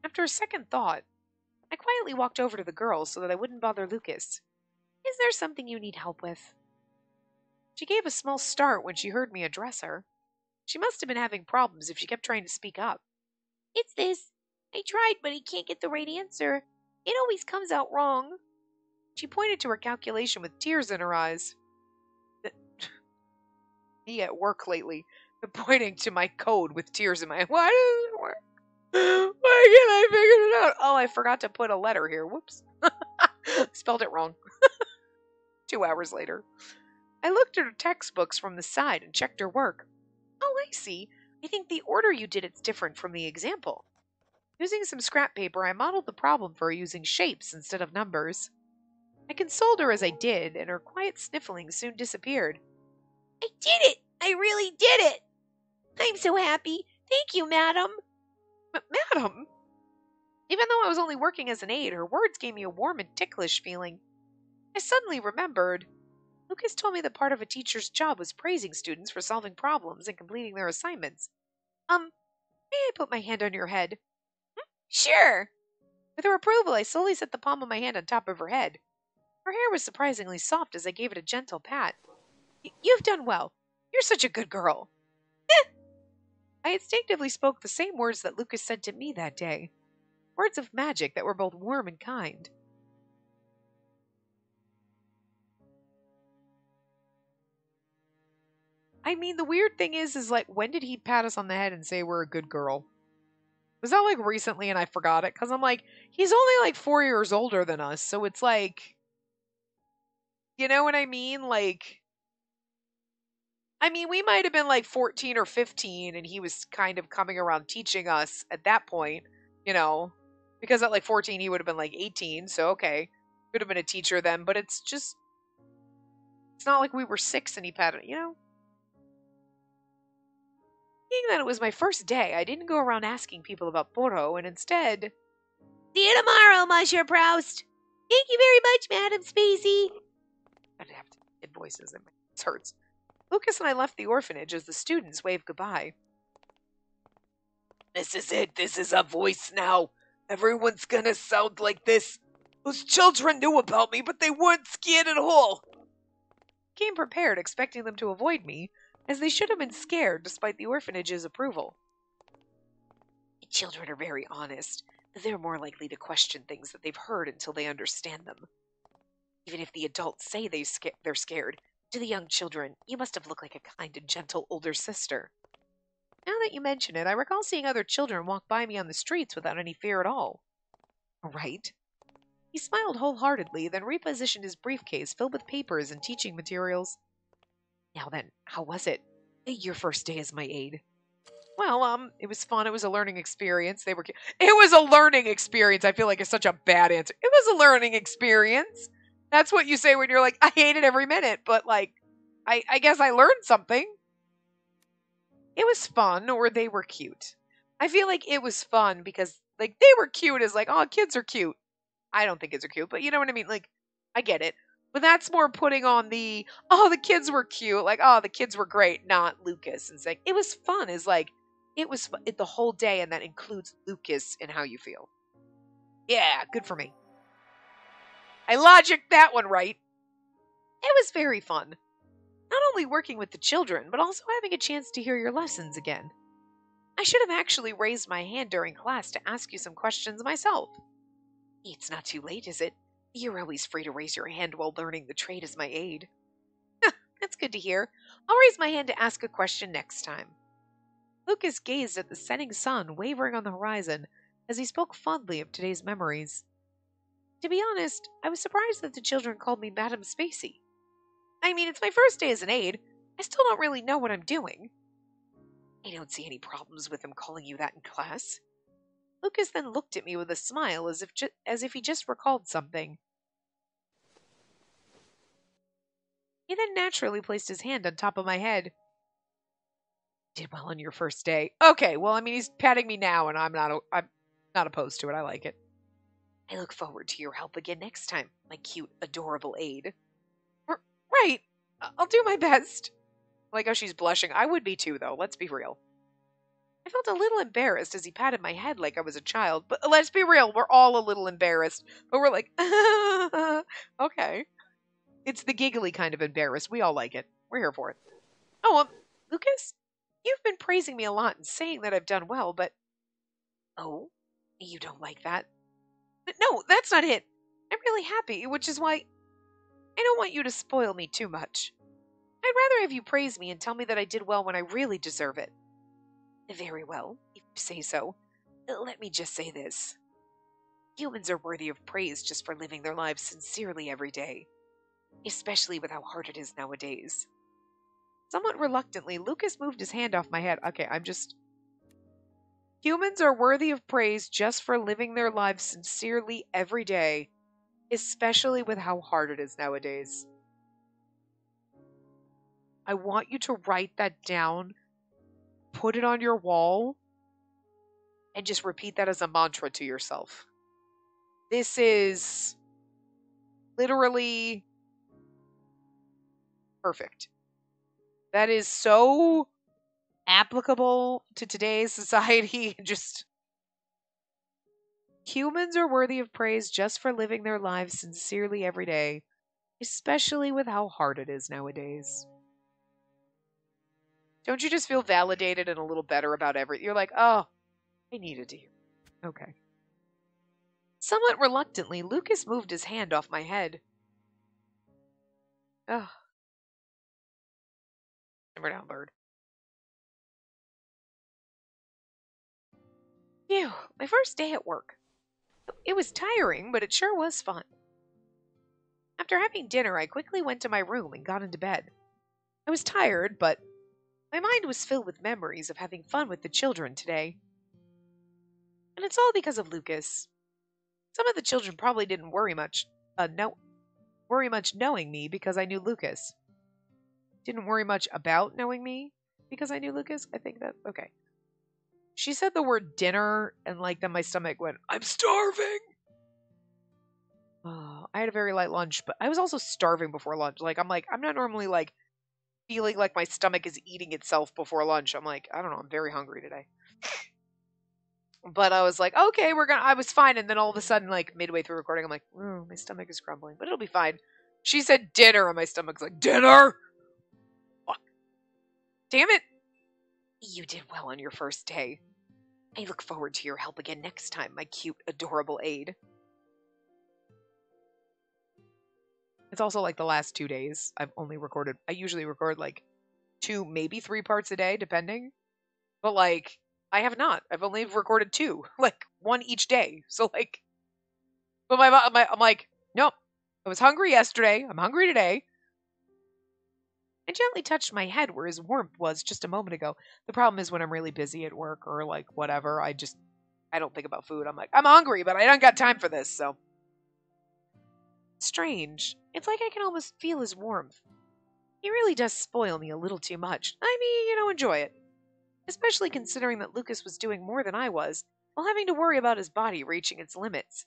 After a second thought, I quietly walked over to the girl so that I wouldn't bother Lucas. Is there something you need help with? She gave a small start when she heard me address her. She must have been having problems if she kept trying to speak up. It's this. I tried, but I can't get the right answer. It always comes out wrong. She pointed to her calculation with tears in her eyes. Me at work lately, pointing to my code with tears in my eyes. Why doesn't it work? Why can't I figure it out? Oh, I forgot to put a letter here. Whoops. Spelled it wrong. 2 hours later. I looked at her textbooks from the side and checked her work. Oh, I see. I think the order you did it's different from the example. Using some scrap paper, I modeled the problem for her using shapes instead of numbers. I consoled her as I did, and her quiet sniffling soon disappeared. I did it! I really did it! I'm so happy. Thank you, madam. Madam? Even though I was only working as an aide, her words gave me a warm and ticklish feeling. I suddenly remembered. Lucas told me that part of a teacher's job was praising students for solving problems and completing their assignments. May I put my hand on your head? Sure. With her approval, I slowly set the palm of my hand on top of her head. Her hair was surprisingly soft as I gave it a gentle pat. You've done well. You're such a good girl. I instinctively spoke the same words that Lucas said to me that day. Words of magic that were both warm and kind. I mean, the weird thing is like, when did he pat us on the head and say we're a good girl? Was that like recently and I forgot it? Because I'm like, he's only like 4 years older than us. So it's like, you know what I mean? Like, I mean, we might have been like 14 or 15 and he was kind of coming around teaching us at that point, you know, because at like 14 he would have been like 18. So, okay, could have been a teacher then. But it's just, it's not like we were 6 and he patted, you know? Being that it was my first day, I didn't go around asking people about Porro, and instead... See you tomorrow, Monsieur Proust! Thank you very much, Madam Spacey! I'd have to get voices, and my voice hurts. Lucas and I left the orphanage as the students waved goodbye. This is it. This is a voice now. Everyone's gonna sound like this. Those children knew about me, but they weren't scared at all. Came prepared, expecting them to avoid me, as they should have been scared despite the orphanage's approval. The children are very honest. They're more likely to question things that they've heard until they understand them. Even if the adults say they're scared, to the young children, you must have looked like a kind and gentle older sister. Now that you mention it, I recall seeing other children walk by me on the streets without any fear at all. Right? He smiled wholeheartedly, then repositioned his briefcase filled with papers and teaching materials. Now then, how was it? Your first day as my aide. Well, it was fun. It was a learning experience. It was a learning experience. I feel like it's such a bad answer. It was a learning experience. That's what you say when you're like, I hated every minute, but like, I guess I learned something. It was fun, or they were cute. I feel like it was fun because like they were cute as like, oh, kids are cute. I don't think kids are cute, but you know what I mean? Like, I get it. But that's more putting on the, oh, the kids were cute. Like, oh, the kids were great, not Lucas. And saying, it was fun is like, it was fun, the whole day, and that includes Lucas and how you feel. Yeah, good for me. I logicked that one right. It was very fun. Not only working with the children, but also having a chance to hear your lessons again. I should have actually raised my hand during class to ask you some questions myself. It's not too late, is it? You're always free to raise your hand while learning the trade as my aide. That's good to hear. I'll raise my hand to ask a question next time. Lucas gazed at the setting sun wavering on the horizon as he spoke fondly of today's memories. To be honest, I was surprised that the children called me Madam Spacey. I mean, it's my first day as an aide. I still don't really know what I'm doing. I don't see any problems with him calling you that in class. Lucas then looked at me with a smile as if he just recalled something. He then naturally placed his hand on top of my head. Did well on your first day. Okay, well, I mean, he's patting me now, and I'm not opposed to it. I like it. I look forward to your help again next time, my cute, adorable aide. Right. I'll do my best. Like how she's blushing. I would be too, though. Let's be real. I felt a little embarrassed as he patted my head like I was a child. But let's be real. We're all a little embarrassed. But we're like, okay. It's the giggly kind of embarrassed. We all like it. We're here for it. Oh, Lucas? You've been praising me a lot and saying that I've done well, but... Oh? You don't like that? No, that's not it. I'm really happy, which is why I don't want you to spoil me too much. I'd rather have you praise me and tell me that I did well when I really deserve it. Very well, if you say so. Let me just say this. Humans are worthy of praise just for living their lives sincerely every day, especially with how hard it is nowadays. Somewhat reluctantly, Lucas moved his hand off my head. Okay, Humans are worthy of praise just for living their lives sincerely every day, especially with how hard it is nowadays. I want you to write that down, put it on your wall, and just repeat that as a mantra to yourself. This is literally perfect. That is so applicable to today's society. Just humans are worthy of praise just for living their lives sincerely every day, especially with how hard it is nowadays. Don't you just feel validated and a little better about everything? You're like, oh, I needed to hear. Okay. Somewhat reluctantly, Lucas moved his hand off my head. Ugh. Simmer down, bird. Phew, my first day at work. It was tiring, but it sure was fun. After having dinner, I quickly went to my room and got into bed. I was tired, but my mind was filled with memories of having fun with the children today. And it's all because of Lucas. Some of the children probably didn't worry much knowing me because I knew Lucas. Didn't worry much about knowing me because I knew Lucas. I think that, okay. She said the word dinner, and then my stomach went, I'm starving. Oh, I had a very light lunch, but I was also starving before lunch. I'm not normally feeling like my stomach is eating itself before lunch. I'm I don't know, I'm very hungry today. But I was like, okay, I was fine. And then all of a sudden, midway through recording, I'm like, oh, my stomach is crumbling, but it'll be fine. She said dinner, and my stomach's like, dinner? Fuck. Damn it. You did well on your first day. I look forward to your help again next time, my cute, adorable aide. It's also the last 2 days I've only recorded. I usually record 2, maybe 3 parts a day, depending. But I have not. I've only recorded 2, 1 each day. So but I'm like, nope. I was hungry yesterday. I'm hungry today. I gently touched my head where his warmth was just a moment ago. The problem is when I'm really busy at work or whatever, I don't think about food. I'm like, I'm hungry, but I don't got time for this, so. Strange. It's like I can almost feel his warmth. He really does spoil me a little too much. I mean, enjoy it. Especially considering that Lucas was doing more than I was, while having to worry about his body reaching its limits.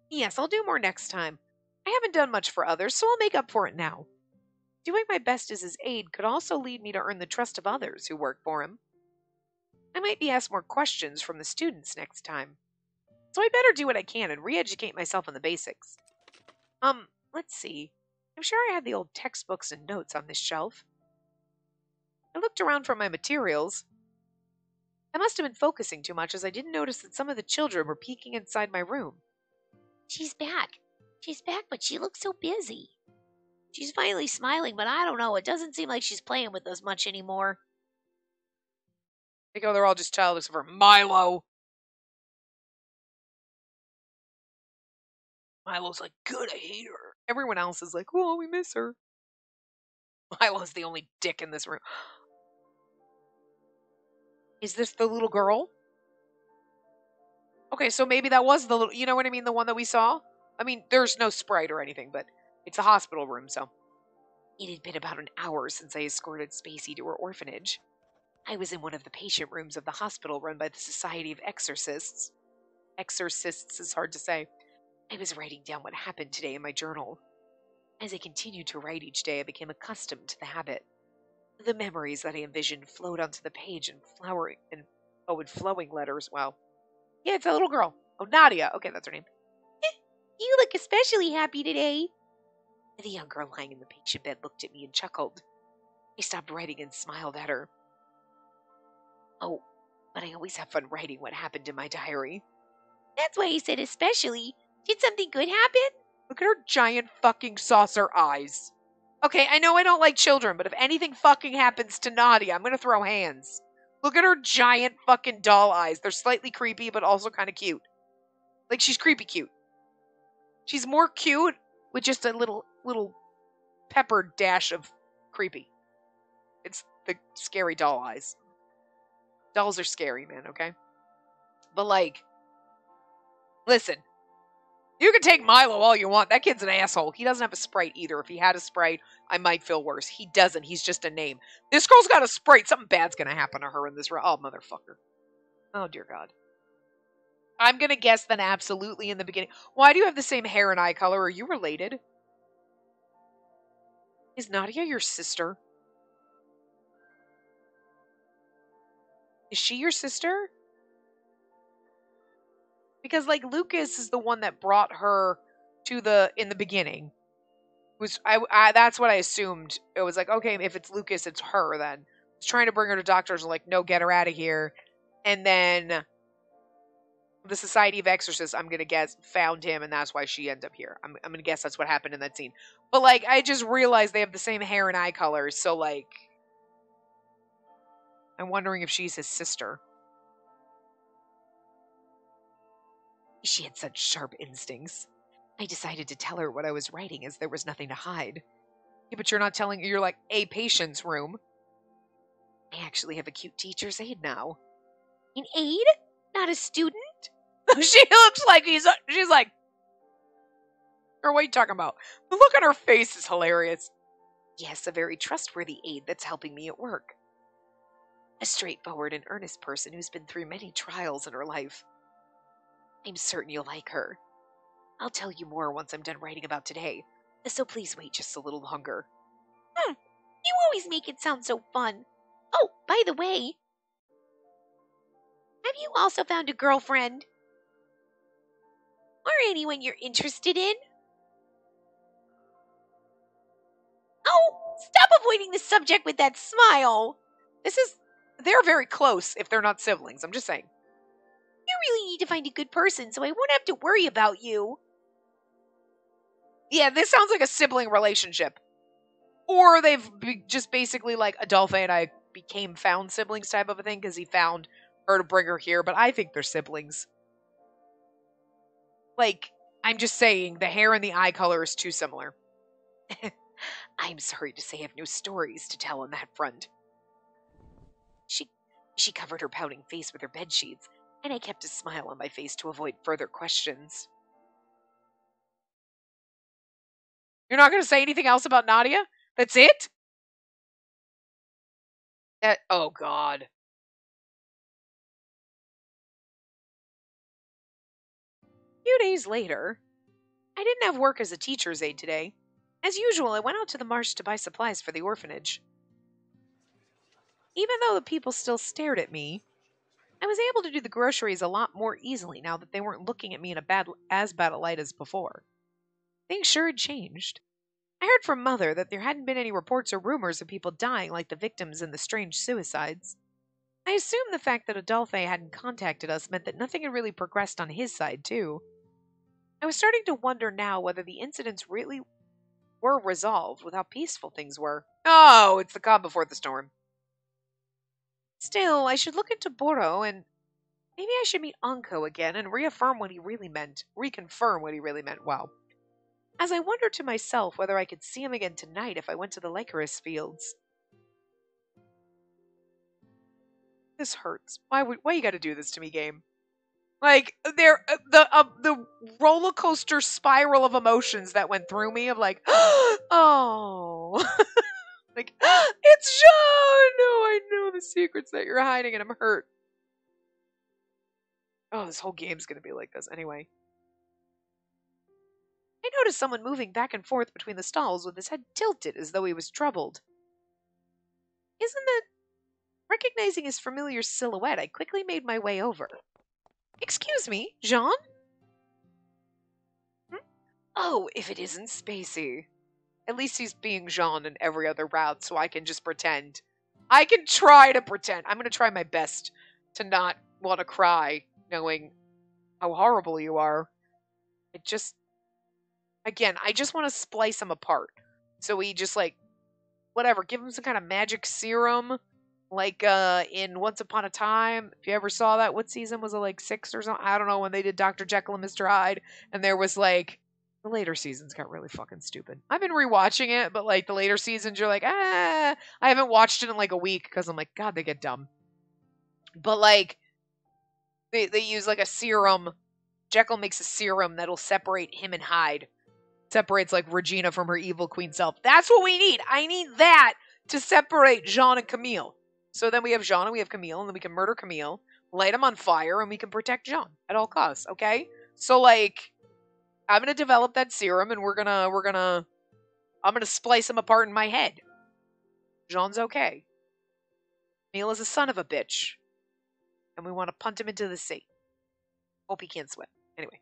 Yes, I'll do more next time. I haven't done much for others, so I'll make up for it now. Doing my best as his aide could also lead me to earn the trust of others who work for him. I might be asked more questions from the students next time. So I better do what I can and re-educate myself on the basics. Let's see. I'm sure I had the old textbooks and notes on this shelf. I looked around for my materials. I must have been focusing too much as I didn't notice that some of the children were peeking inside my room. She's back. She's back, but she looks so busy. She's finally smiling, but I don't know. It doesn't seem like she's playing with us much anymore. They're all just childish for Milo. Milo's like, good, I hate her. Everyone else is like, oh, we miss her. Milo's the only dick in this room. Is this the little girl? Okay, so maybe that was the little, you know what I mean? The one that we saw? I mean, there's no sprite or anything, but it's a hospital room, so. It had been about an hour since I escorted Spacey to her orphanage. I was in one of the patient rooms of the hospital run by the Society of Exorcists. Exorcists is hard to say. I was writing down what happened today in my journal. As I continued to write each day, I became accustomed to the habit. The memories that I envisioned flowed onto the page in flowing letters. Wow. Yeah, it's a little girl. Oh, Nadia. Okay, that's her name. You look especially happy today. The young girl lying in the patient bed looked at me and chuckled. I stopped writing and smiled at her. Oh, but I always have fun writing what happened in my diary. That's why I said especially. Did something good happen? Look at her giant fucking saucer eyes. Okay, I know I don't like children, but if anything fucking happens to Nadia, I'm gonna throw hands. Look at her giant fucking doll eyes. They're slightly creepy, but also kind of cute. Like, she's creepy cute. She's more cute with just a little pepper dash of creepy. It's the scary doll eyes. Dolls are scary, man, okay? But, like, listen. You can take Milo all you want. That kid's an asshole. He doesn't have a Sprite either. If he had a Sprite, I might feel worse. He doesn't. He's just a name. This girl's got a Sprite. Something bad's gonna happen to her in this room. Oh, motherfucker. Oh, dear God. I'm gonna guess then absolutely in the beginning. Why do you have the same hair and eye color? Are you related? Is Nadia your sister? Is she your sister? Because, like, Lucas is the one that brought her to in the beginning. That's what I assumed. It was like, okay, if it's Lucas, it's her then. I was trying to bring her to doctors, like, no, get her out of here. And then the Society of Exorcists, I'm going to guess, found him, and that's why she ended up here. I'm going to guess that's what happened in that scene. But, like, I just realized they have the same hair and eye colors, so, like, I'm wondering if she's his sister. She had such sharp instincts. I decided to tell her what I was writing as there was nothing to hide. Yeah, but you're not telling, you're like, a patient's room. I actually have a cute teacher's aide now. An aide? Not a student? She looks like she's like, or what are you talking about? The look on her face is hilarious. Yes, a very trustworthy aide that's helping me at work. A straightforward and earnest person who's been through many trials in her life. I'm certain you'll like her. I'll tell you more once I'm done writing about today, so please wait just a little longer. You always make it sound so fun. Oh, by the way, have you also found a girlfriend? Or anyone you're interested in? Oh, stop avoiding the subject with that smile. They're very close if they're not siblings, I'm just saying. You really need to find a good person so I won't have to worry about you. Yeah, this sounds like a sibling relationship. Or they've just basically like Adolphe and I became found siblings type of a thing because he found her to bring her here, but I think they're siblings. Like, I'm just saying, the hair and the eye color is too similar. I'm sorry to say I have no stories to tell on that front. She covered her pouting face with her bedsheets, and I kept a smile on my face to avoid further questions. You're not going to say anything else about Nadia? That's it? Oh, God. A few days later, I didn't have work as a teacher's aide today. As usual, I went out to the marsh to buy supplies for the orphanage. Even though the people still stared at me, I was able to do the groceries a lot more easily now that they weren't looking at me in as bad a light as before. Things sure had changed. I heard from Mother that there hadn't been any reports or rumors of people dying like the victims in the strange suicides. I assumed the fact that Adolphe hadn't contacted us meant that nothing had really progressed on his side, too. I was starting to wonder now whether the incidents really were resolved with how peaceful things were. Oh, it's the calm before the storm. Still, I should look into Boro and maybe I should meet Anko again and reconfirm what he really meant. Wow. As I wondered to myself whether I could see him again tonight if I went to the Lycoris fields. This hurts. Why you gotta do this to me, game? Like, the roller coaster spiral of emotions that went through me of like, oh, like, it's Jean! No, I know the secrets that you're hiding and I'm hurt. Oh, this whole game's gonna be like this anyway. I noticed someone moving back and forth between the stalls with his head tilted as though he was troubled. Recognizing his familiar silhouette, I quickly made my way over. Excuse me, Jean? Oh, if it isn't Spacey. At least he's being Jean in every other route, so I can just pretend. I can try to pretend. I'm going to try my best to not want to cry, knowing how horrible you are. It just, again, I just want to splice him apart. So we just, like, whatever, give him some kind of magic serum, like in Once Upon a Time. If you ever saw that, what season was it, like 6 or something? I don't know, when they did Dr. Jekyll and Mr. Hyde, and there was like, the later seasons got really fucking stupid. I've been rewatching it, but like the later seasons, you're like, I haven't watched it in like a week because I'm like, God, they get dumb. But like, they use like a serum. Jekyll makes a serum that'll separate him and Hyde. Separates like Regina from her evil queen self. That's what we need. I need that to separate Jean and Camille. So then we have Jean and we have Camille, and then we can murder Camille, light him on fire, and we can protect Jean at all costs. Okay? So like, I'm gonna develop that serum, and I'm gonna splice him apart in my head. Jean's okay. Camille is a son of a bitch, and we want to punt him into the sea. Hope he can't swim. Anyway.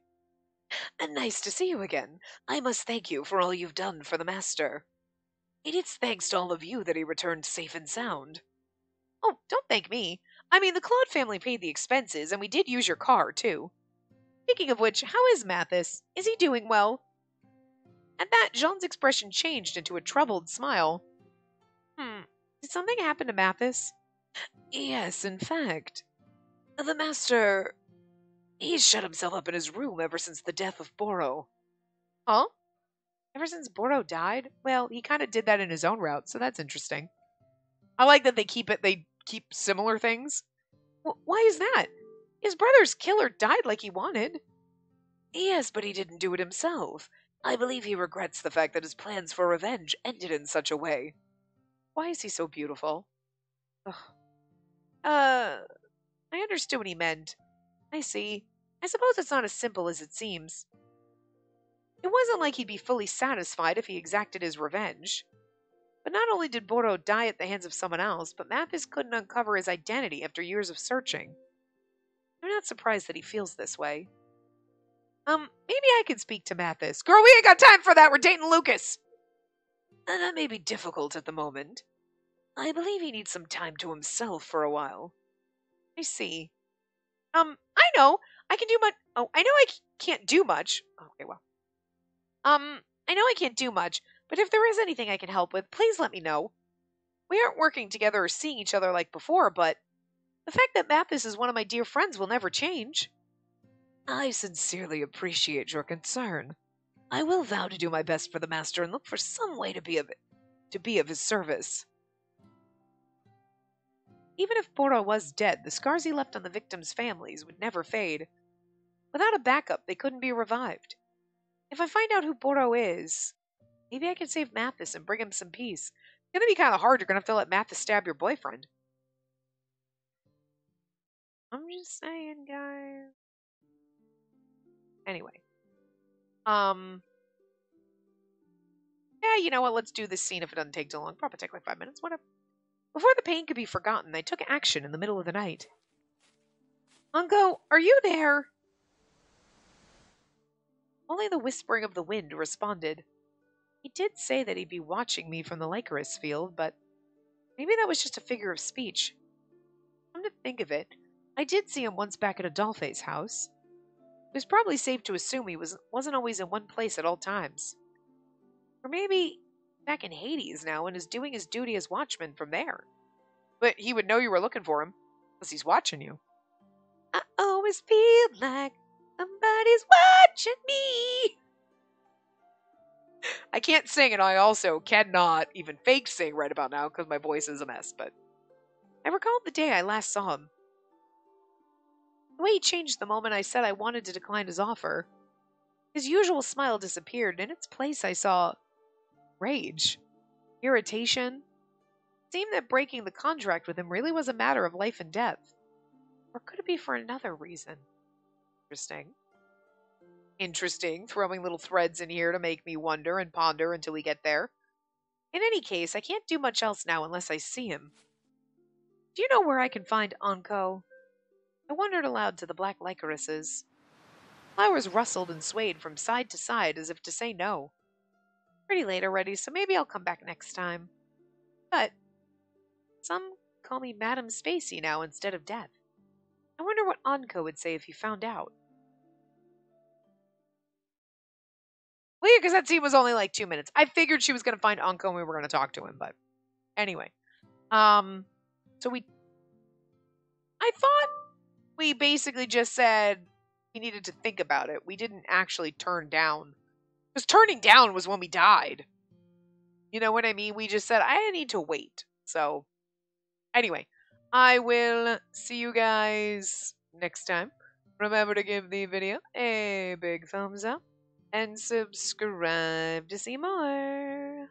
And nice to see you again. I must thank you for all you've done for the master. It's thanks to all of you that he returned safe and sound. Oh, don't thank me. I mean, the Claude family paid the expenses, and we did use your car, too. Speaking of which, how is Mathis? Is he doing well? At that, Jean's expression changed into a troubled smile. Did something happen to Mathis? Yes, in fact. The master... He's shut himself up in his room ever since the death of Boro. Huh? Ever since Boro died? Well, he kind of did that in his own route, so that's interesting. I like that they keep similar things. Why is that? His brother's killer died like he wanted. Yes, but he didn't do it himself. I believe he regrets the fact that his plans for revenge ended in such a way. Why is he so beautiful? Ugh. I understood what he meant. I see. I suppose it's not as simple as it seems. It wasn't like he'd be fully satisfied if he exacted his revenge. But not only did Boro die at the hands of someone else, but Mathis couldn't uncover his identity after years of searching. I'm not surprised that he feels this way. Maybe I can speak to Mathis. Girl, we ain't got time for that. We're dating Lucas. That may be difficult at the moment. I believe he needs some time to himself for a while. I see. I know. I can do much. Oh, I know I can't do much. Okay, well. I know I can't do much, but if there is anything I can help with, please let me know. We aren't working together or seeing each other like before, but the fact that Mathis is one of my dear friends will never change. I sincerely appreciate your concern. I will vow to do my best for the master and look for some way to be of his service. Even if Boro was dead, the scars he left on the victims' families would never fade. Without a backup, they couldn't be revived. If I find out who Boro is, maybe I can save Mathis and bring him some peace. It's gonna be kind of hard. You're gonna have to let Mathis stab your boyfriend. I'm just saying, guys. Anyway. Yeah, you know what? Let's do this scene if it doesn't take too long. Probably take like 5 minutes, whatever. Before the pain could be forgotten, they took action in the middle of the night. Ungo, are you there? Only the whispering of the wind responded. He did say that he'd be watching me from the Lycoris field, but maybe that was just a figure of speech. Come to think of it, I did see him once back at Adolphe's house. It was probably safe to assume he wasn't always in one place at all times. Or maybe back in Hades now and is doing his duty as watchman from there. But he would know you were looking for him, because he's watching you. I always feel like somebody's watching me. I can't sing, and I also cannot even fake sing right about now, because my voice is a mess, but I recalled the day I last saw him. The way he changed the moment I said I wanted to decline his offer. His usual smile disappeared, and in its place I saw rage, irritation. It seemed that breaking the contract with him really was a matter of life and death. Or could it be for another reason? Interesting, throwing little threads in here to make me wonder and ponder until we get there. In any case, I can't do much else now unless I see him. Do you know where I can find Anko? I wondered aloud to the black lycorises. Flowers rustled and swayed from side to side as if to say no. pretty late already, so maybe I'll come back next time. But some call me Madam Spacey now instead of Death. I wonder what Anko would say if he found out. Well, yeah, because that scene was only like 2 minutes. I figured she was going to find Anko and we were going to talk to him, but anyway. So I thought we basically just said we needed to think about it. We didn't actually turn down. Because turning down was when we died. You know what I mean? We just said, I need to wait. So, anyway, I will see you guys next time. Remember to give the video a big thumbs up and subscribe to see more.